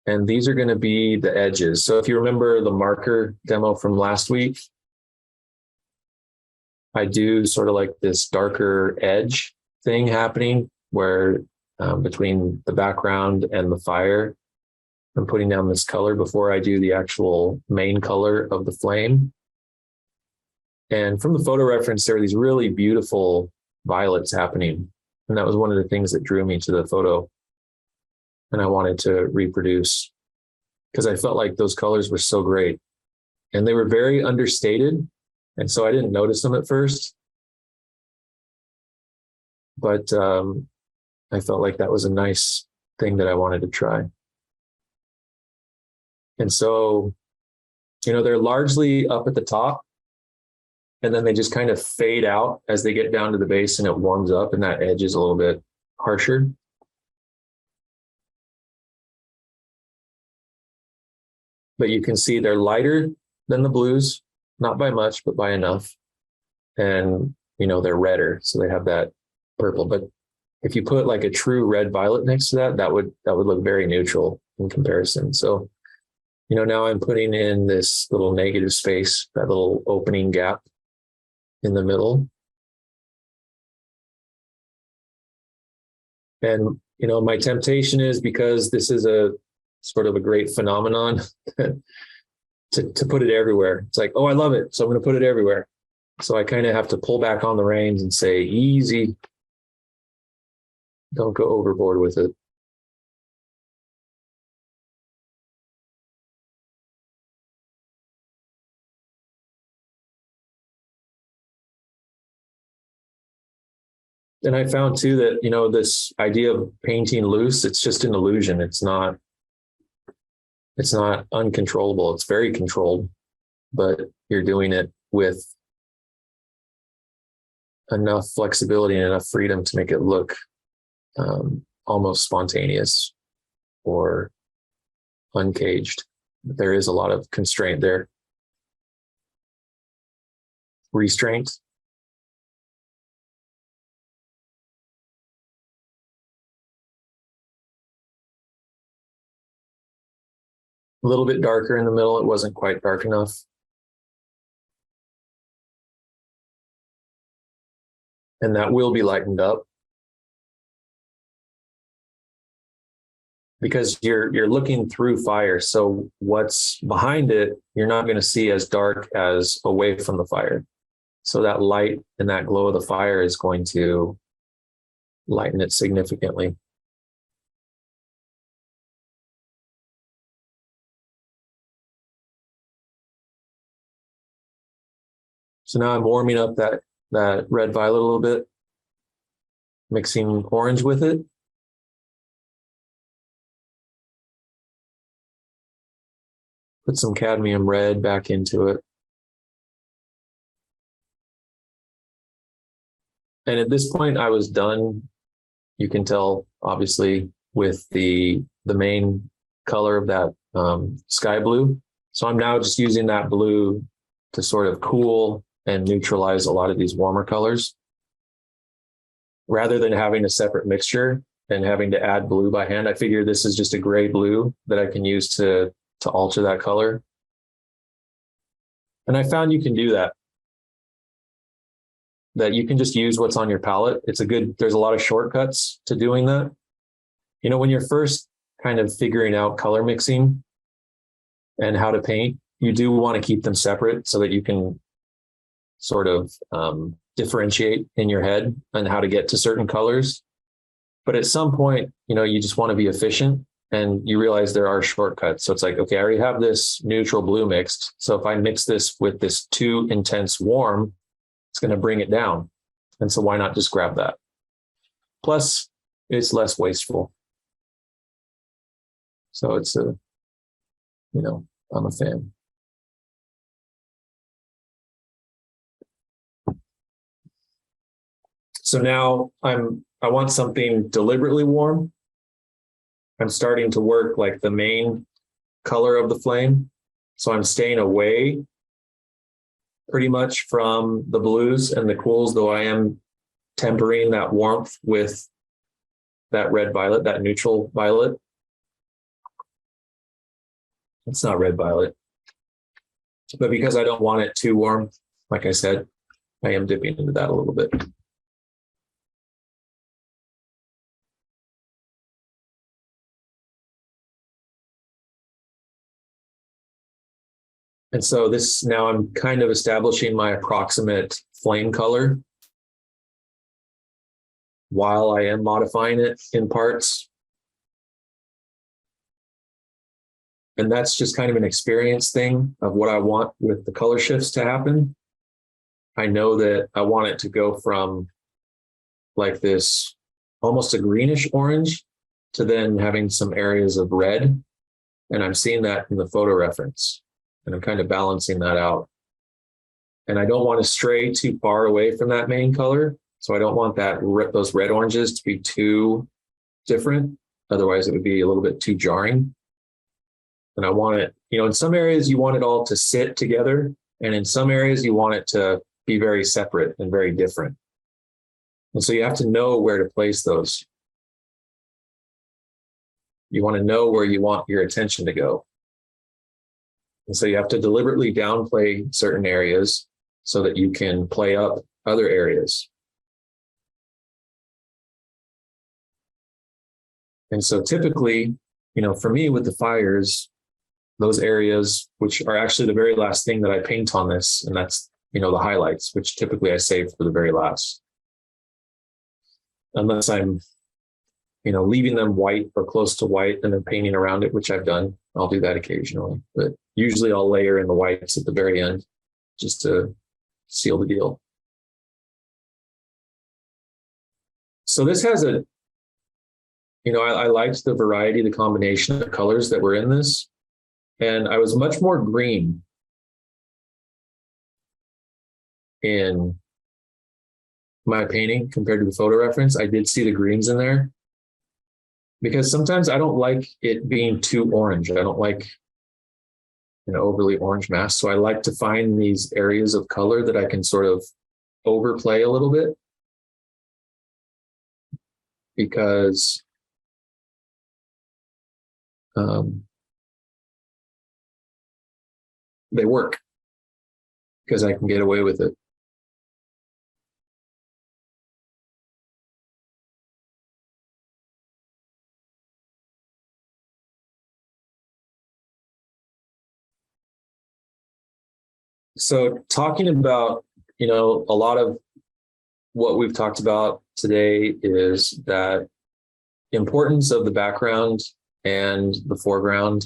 And these are going to be the edges. So if you remember the marker demo from last week, I do sort of like this darker edge thing happening where between the background and the fire, I'm putting down this color before I do the actual main color of the flame. And from the photo reference, there are these really beautiful violets happening. And that was one of the things that drew me to the photo. And I wanted to reproduce because I felt like those colors were so great. And they were very understated. And so I didn't notice them at first. But I felt like that was a nice thing that I wanted to try. And so, you know, they're largely up at the top. And then they just kind of fade out as they get down to the base and it warms up and that edge is a little bit harsher. But you can see they're lighter than the blues, not by much, but by enough. And, you know, they're redder, so they have that purple. But if you put like a true red violet next to that, that would look very neutral in comparison. So, you know, now I'm putting in this little negative space, that little opening gap in the middle. And, you know, my temptation is, because this is a sort of a great phenomenon, to put it everywhere. It's like, oh, I love it, so I'm going to put it everywhere. So I kind of have to pull back on the reins and say, easy. Don't go overboard with it. And I found too that, you know, this idea of painting loose, it's just an illusion. It's not uncontrollable. It's very controlled, but you're doing it with enough flexibility and enough freedom to make it look almost spontaneous or uncaged. There is a lot of constraint there. Restraint. A little bit darker in the middle. It wasn't quite dark enough. And that will be lightened up. Because you're looking through fire. So what's behind it, you're not going to see as dark as away from the fire. So that light and that glow of the fire is going to lighten it significantly. So now I'm warming up that red violet a little bit, mixing orange with it. Put some cadmium red back into it. And at this point, I was done. You can tell, obviously, with the main color of that sky blue. So I'm now just using that blue to sort of cool and neutralize a lot of these warmer colors. Rather than having a separate mixture and having to add blue by hand, I figure this is just a gray blue that I can use to alter that color. And I found you can do that. That you can just use what's on your palette. There's a lot of shortcuts to doing that. You know, when you're first kind of figuring out color mixing and how to paint, you do want to keep them separate so that you can sort of differentiate in your head on how to get to certain colors. But at some point, you know, you just want to be efficient and you realize there are shortcuts. So it's like, okay, I already have this neutral blue mixed. So if I mix this with this too intense warm, it's going to bring it down. And so why not just grab that? Plus, it's less wasteful. So I'm a fan. So now I want something deliberately warm. I'm starting to work like the main color of the flame. So I'm staying away pretty much from the blues and the cools, though I am tempering that warmth with that red violet, that neutral violet. It's not red violet. But because I don't want it too warm, like I said, I am dipping into that a little bit. And so this, now I'm kind of establishing my approximate flame color while I am modifying it in parts. And that's just kind of an experience thing of what I want with the color shifts to happen. I know that I want it to go from like this almost a greenish orange to then having some areas of red. And I'm seeing that in the photo reference. And I'm kind of balancing that out. And I don't want to stray too far away from that main color. So I don't want that those red oranges to be too different. Otherwise, it would be a little bit too jarring. And I want it, you know, in some areas you want it all to sit together. And in some areas you want it to be very separate and very different. And so you have to know where to place those. You want to know where you want your attention to go. And so you have to deliberately downplay certain areas so that you can play up other areas. And so typically, you know, for me with the fires, those areas, which are actually the very last thing that I paint on this, and that's, you know, the highlights, which typically I save for the very last. Unless I'm, you know, leaving them white or close to white and then painting around it, which I've done. I'll do that occasionally, but usually I'll layer in the whites at the very end just to seal the deal. So this has a, you know, I liked the variety, the combination of colors that were in this. And I was much more green in my painting compared to the photo reference. I did see the greens in there because sometimes I don't like it being too orange. I don't like an overly orange mask. So I like to find these areas of color that I can sort of overplay a little bit because they work because I can get away with it. So talking about, you know, a lot of what we've talked about today is that importance of the background and the foreground,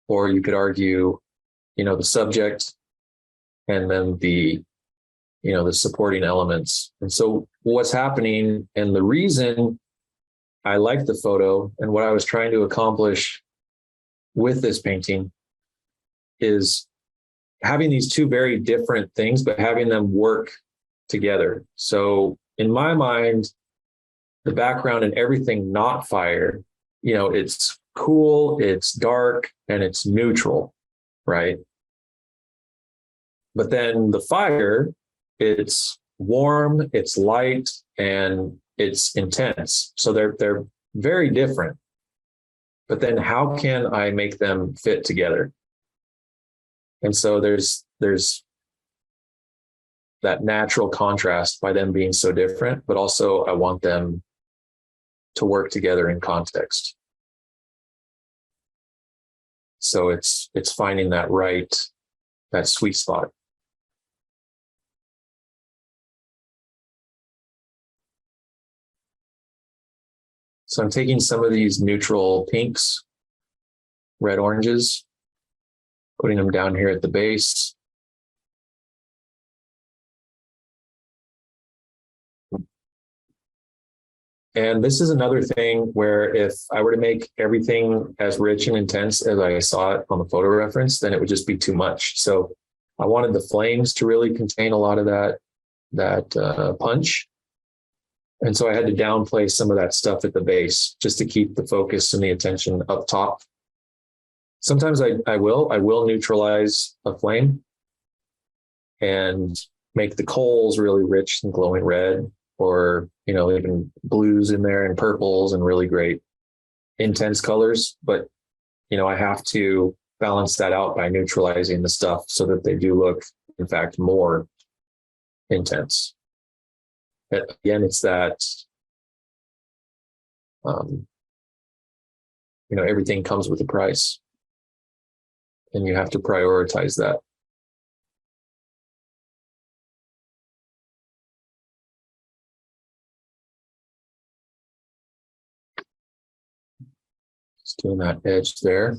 or you could argue, you know, the subject and then the, you know, the supporting elements. And so what's happening, and the reason I like the photo and what I was trying to accomplish with this painting is having these two very different things, but having them work together. So in my mind, the background and everything not fire, you know, it's cool, it's dark, and it's neutral, right? But then the fire, it's warm, it's light, and it's intense. So they're very different. But then how can I make them fit together? And so there's that natural contrast by them being so different, but also I want them to work together in context. So it's finding that sweet spot. So I'm taking some of these neutral pinks, red oranges, putting them down here at the base. And this is another thing where if I were to make everything as rich and intense as I saw it on the photo reference, then it would just be too much. So I wanted the flames to really contain a lot of that punch. And so I had to downplay some of that stuff at the base just to keep the focus and the attention up top. Sometimes I will neutralize a flame and make the coals really rich and glowing red, or, you know, even blues in there and purples and really great intense colors. But I have to balance that out by neutralizing the stuff so that they do look, in fact, more intense. But again, it's that, everything comes with a price, and you have to prioritize that. Just doing that edge there.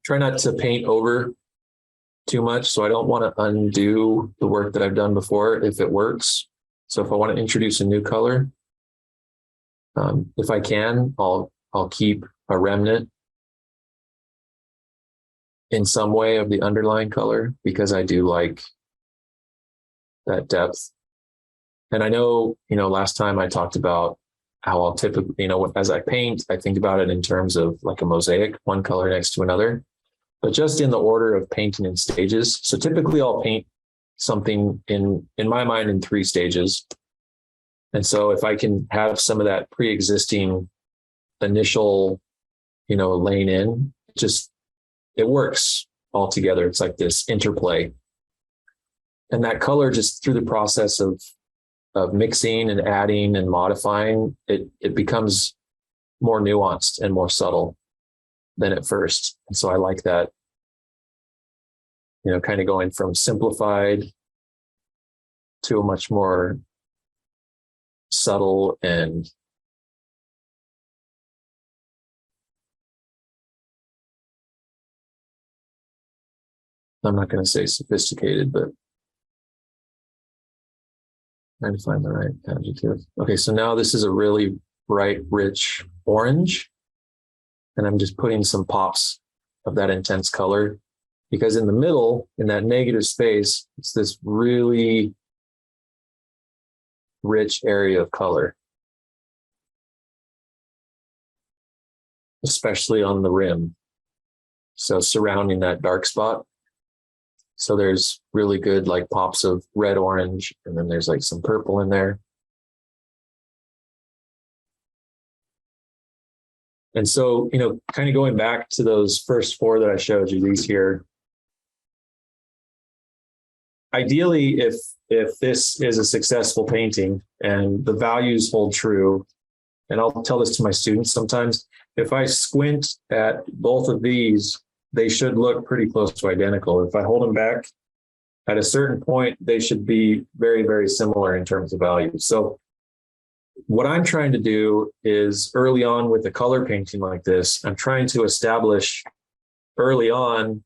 Try not to paint over too much, so I don't want to undo the work that I've done before if it works. So if I want to introduce a new color, if I can, I'll keep a remnant in some way of the underlying color, because I do like that depth. And I know, last time I talked about how I'll typically, as I paint, I think about it in terms of like a mosaic, one color next to another, but just in the order of painting in stages. So typically I'll paint something in my mind in 3 stages. And so if I can have some of that pre-existing initial, laying in, it works all together. It's like this interplay. And that color, just through the process of mixing and adding and modifying, it becomes more nuanced and more subtle than at first. And so I like that, kind of going from simplified to a much more subtle and I'm not going to say sophisticated, but trying to find the right adjective. Okay, so now this is a really bright, rich orange. And I'm just putting some pops of that intense color, because in the middle, in that negative space, it's this really rich area of color, especially on the rim. So surrounding that dark spot. So there's really good like pops of red, orange, and then there's like some purple in there. And so, kind of going back to those first 4 that I showed you, these here, ideally, if this is a successful painting and the values hold true, and I'll tell this to my students sometimes, if I squint at both of these, they should look pretty close to identical. If I hold them back at a certain point, they should be very, very similar in terms of value. So what I'm trying to do is early on with a color painting like this, I'm trying to establish early on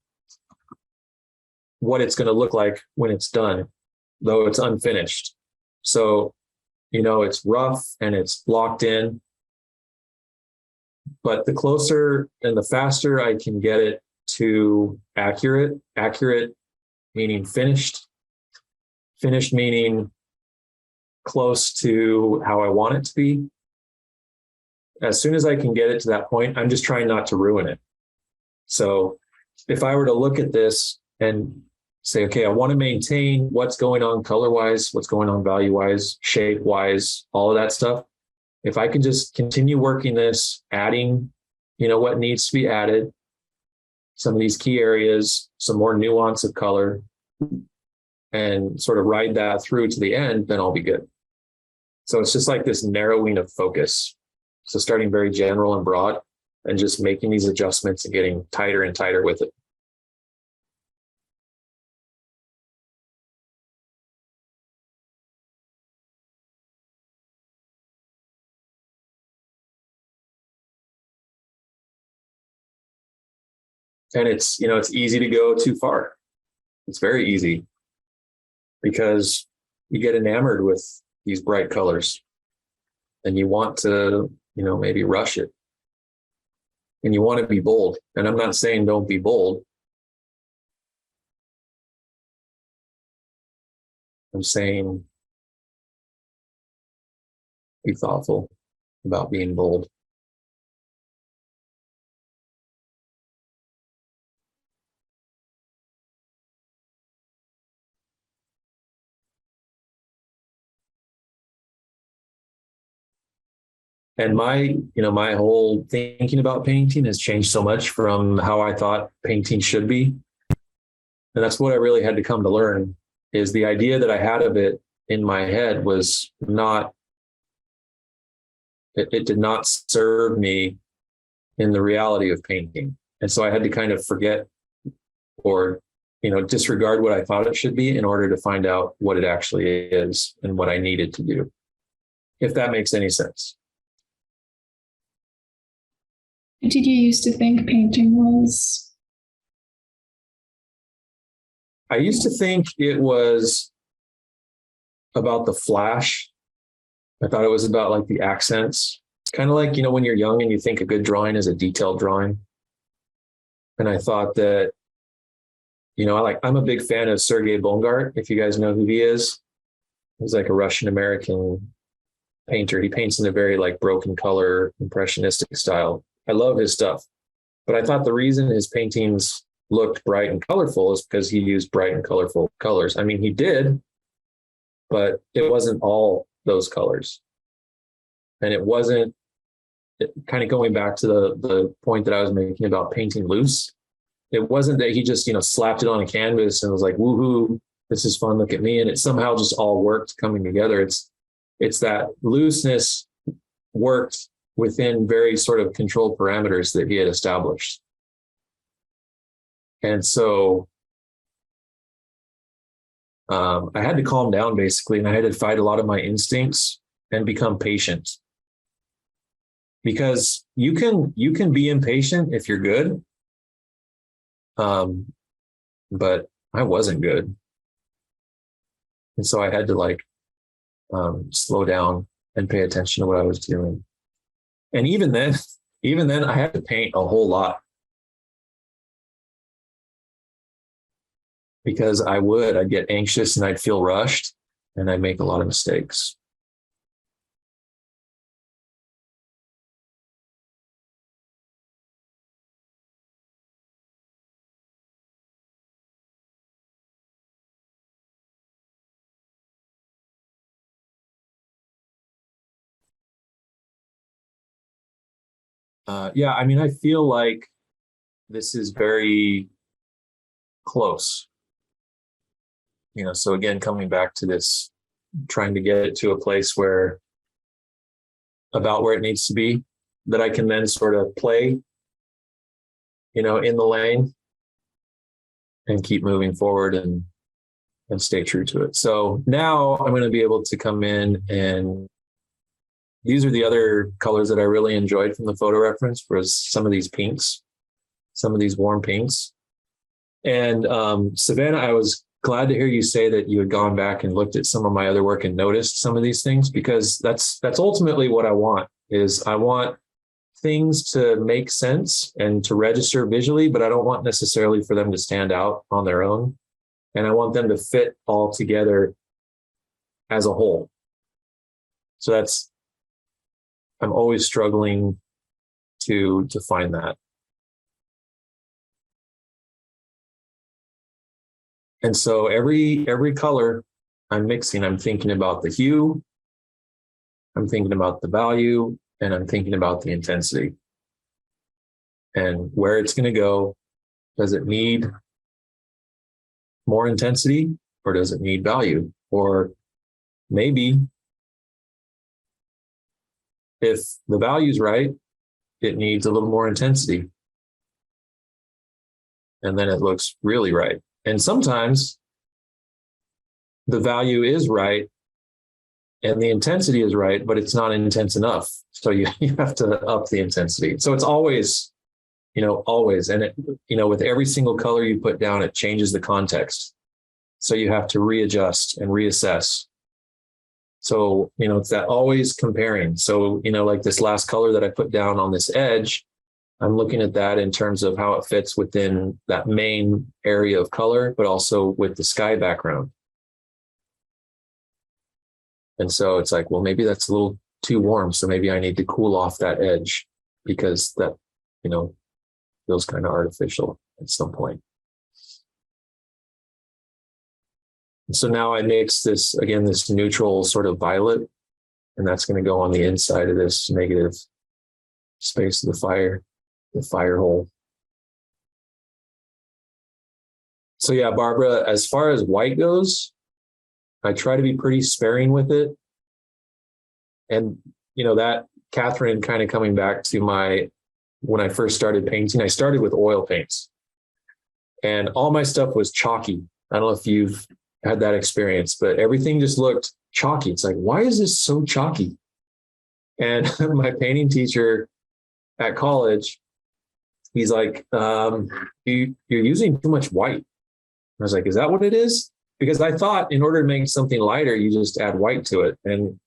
what it's going to look like when it's done, though it's unfinished. So, it's rough and it's blocked in, but the closer and the faster I can get it to accurate meaning finished meaning close to how I want it to be. As soon as I can get it to that point, I'm just trying not to ruin it. So if I were to look at this and say, okay, I want to maintain what's going on color-wise, what's going on value-wise, shape-wise, all of that stuff. If I can just continue working this, adding, what needs to be added, some of these key areas, some more nuance of color, and sort of ride that through to the end, then I'll be good. So it's just like this narrowing of focus. So starting very general and broad and just making these adjustments and getting tighter and tighter with it. And it's easy to go too far. It's very easy because you get enamored with these bright colors and you want to, maybe rush it and you want to be bold. And I'm not saying don't be bold, I'm saying be thoughtful about being bold. And my whole thinking about painting has changed so much from how I thought painting should be. And that's what I really had to come to learn, is the idea that I had of it in my head was not, it did not serve me in the reality of painting. And so I had to kind of forget or, disregard what I thought it should be in order to find out what it actually is and what I needed to do, if that makes any sense. What did you used to think painting was? I used to think it was about the flash. I thought it was about like the accents. It's kind of like, when you're young and you think a good drawing is a detailed drawing. And I thought that, I'm a big fan of Sergei Bongart, if you guys know who he is. He's like a Russian American painter. He paints in a very like broken color, impressionistic style. I love his stuff. But I thought the reason his paintings looked bright and colorful is because he used bright and colorful colors. I mean, he did, but it wasn't all those colors. And it wasn't, kind of going back to the point that I was making about painting loose. It wasn't that he just, slapped it on a canvas and was like, woohoo, this is fun, look at me. And it somehow just all worked coming together. It's that looseness worked within very sort of controlled parameters that he had established. And so I had to calm down basically, and I had to fight a lot of my instincts and become patient. Because you can be impatient if you're good. But I wasn't good. And so I had to slow down and pay attention to what I was doing. And even then I had to paint a whole lot. Because I'd get anxious and I'd feel rushed and I'd make a lot of mistakes. I feel like this is very close. So again, coming back to this, trying to get it to a place where it needs to be, that I can then sort of play, in the lane and keep moving forward and stay true to it. So now I'm going to be able to come in, and these are the other colors that I really enjoyed from the photo reference, was some of these pinks, some of these warm pinks. And Savannah, I was glad to hear you say that you had gone back and looked at some of my other work and noticed some of these things, because that's ultimately what I want. Is I want things to make sense and to register visually, but I don't want necessarily for them to stand out on their own. And I want them to fit all together as a whole. So I'm always struggling to find that. And so every color I'm mixing, I'm thinking about the hue, I'm thinking about the value, and I'm thinking about the intensity and where it's going to go. Does it need more intensity, or does it need value? Or maybe if the value's right, it needs a little more intensity. And then it looks really right. And sometimes the value is right and the intensity is right, but it's not intense enough. So you have to up the intensity. So it's always. And it, with every single color you put down, it changes the context. So you have to readjust and reassess. So, it's that always comparing. So, like this last color that I put down on this edge, I'm looking at that in terms of how it fits within that main area of color, but also with the sky background. And so it's like, well, maybe that's a little too warm. So maybe I need to cool off that edge because that, feels kind of artificial at some point. And so now I mix this, again, this neutral sort of violet, and that's going to go on the inside of this negative space of the fire hole. So yeah, Barbara, as far as white goes, I try to be pretty sparing with it. And, that Catherine kind of coming back to when I first started painting, I started with oil paints and all my stuff was chalky. I don't know if you've had that experience, but everything just looked chalky. It's like, why is this so chalky? And my painting teacher at college, he's like, you're using too much white. I was like, is that what it is? Because I thought in order to make something lighter, you just add white to it. And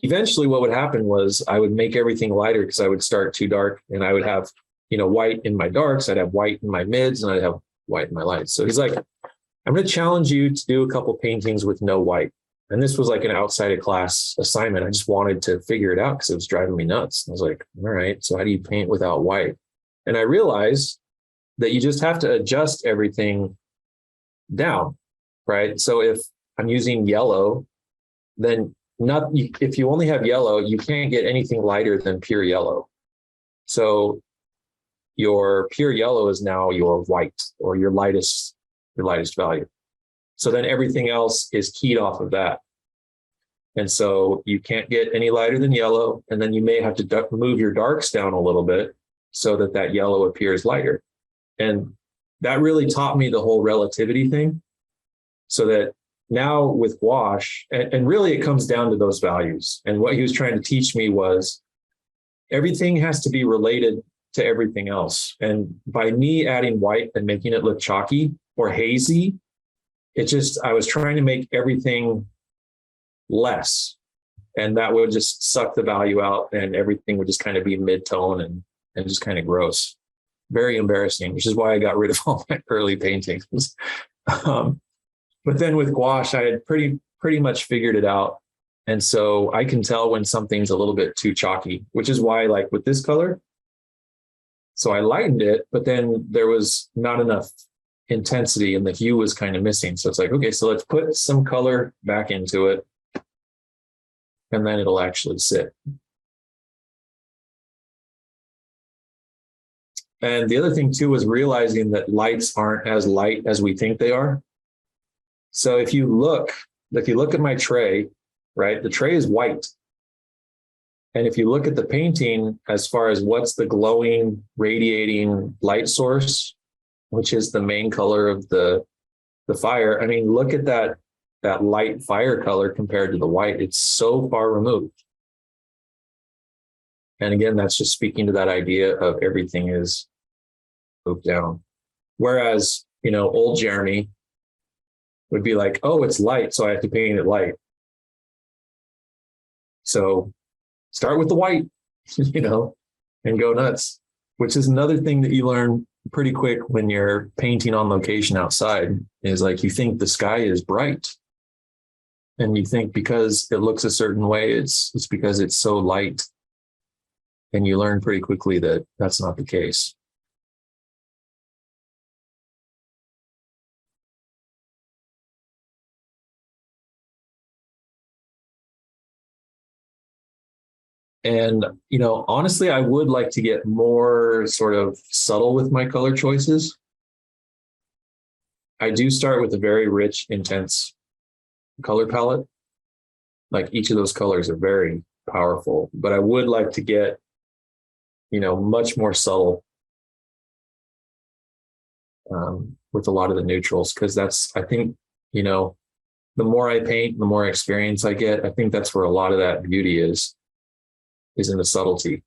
eventually what would happen was I would make everything lighter because I would start too dark and I would have, white in my darks. I'd have white in my mids and I'd have white in my lights. So he's like, I'm going to challenge you to do a couple paintings with no white. And this was like an outside of class assignment. I just wanted to figure it out because it was driving me nuts. I was like, all right, so how do you paint without white? And I realized that you just have to adjust everything down, right? So if I'm using yellow, then if you only have yellow, you can't get anything lighter than pure yellow. So your pure yellow is now your white or your lightest value. So then everything else is keyed off of that. And so you can't get any lighter than yellow. And then you may have to move your darks down a little bit so that yellow appears lighter. And that really taught me the whole relativity thing. So that now with gouache, and really it comes down to those values. And what he was trying to teach me was everything has to be related to everything else. And by me adding white and making it look chalky or hazy, I was trying to make everything less. And that would just suck the value out and everything would just kind of be mid-tone and just kind of gross. Very embarrassing, which is why I got rid of all my early paintings. But then with gouache, I had pretty much figured it out. And so I can tell when something's a little bit too chalky, which is why like with this color, so I lightened it, but then there was not enough intensity and the hue was kind of missing. So it's like, okay, so let's put some color back into it and then it'll actually sit. And the other thing too was realizing that lights aren't as light as we think they are. So if you look at my tray, right, the tray is white. And if you look at the painting, as far as what's the glowing, radiating light source, which is the main color of the fire, I mean, look at that light fire color compared to the white. It's so far removed. And again, that's just speaking to that idea of everything is moved down. Whereas, old Jeremy would be like, oh, it's light, so I have to paint it light. So start with the white, and go nuts, which is another thing that you learn pretty quick when you're painting on location outside is like, you think the sky is bright. And you think because it looks a certain way, it's because it's so light. And you learn pretty quickly that that's not the case. And, honestly, I would like to get more sort of subtle with my color choices. I do start with a very rich, intense color palette. Like each of those colors are very powerful, but I would like to get, much more subtle with a lot of the neutrals, because I think, the more I paint, the more experience I get. I think that's where a lot of that beauty is in the subtlety.